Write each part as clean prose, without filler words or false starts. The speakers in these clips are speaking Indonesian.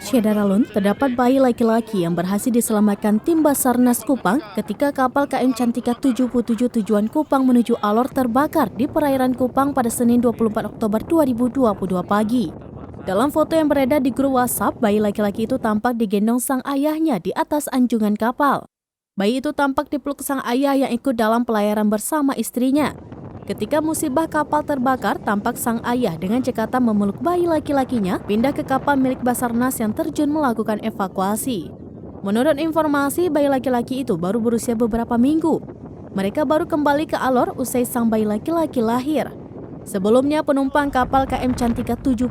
Syedaralun, terdapat bayi laki-laki yang berhasil diselamatkan tim Basarnas Kupang ketika kapal KM Cantika 77 tujuan Kupang menuju Alor terbakar di perairan Kupang pada Senin 24 Oktober 2022 pagi. Dalam foto yang beredar di grup WhatsApp, bayi laki-laki itu tampak digendong sang ayahnya di atas anjungan kapal. Bayi itu tampak dipeluk sang ayah yang ikut dalam pelayaran bersama istrinya. Ketika musibah kapal terbakar, tampak sang ayah dengan cekatan memeluk bayi laki-lakinya pindah ke kapal milik Basarnas yang terjun melakukan evakuasi. Menurut informasi, bayi laki-laki itu baru berusia beberapa minggu. Mereka baru kembali ke Alor usai sang bayi laki-laki lahir. Sebelumnya, penumpang kapal KM Cantika 77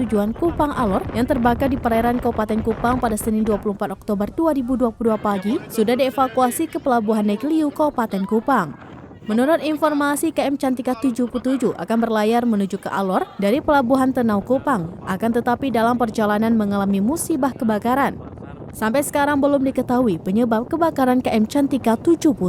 tujuan Kupang Alor yang terbakar di perairan Kabupaten Kupang pada Senin 24 Oktober 2022 pagi sudah dievakuasi ke Pelabuhan Negeliu, Kabupaten Kupang. Menurut informasi, KM Cantika 77 akan berlayar menuju ke Alor dari Pelabuhan Tenau Kupang, akan tetapi dalam perjalanan mengalami musibah kebakaran. Sampai sekarang belum diketahui penyebab kebakaran KM Cantika 77.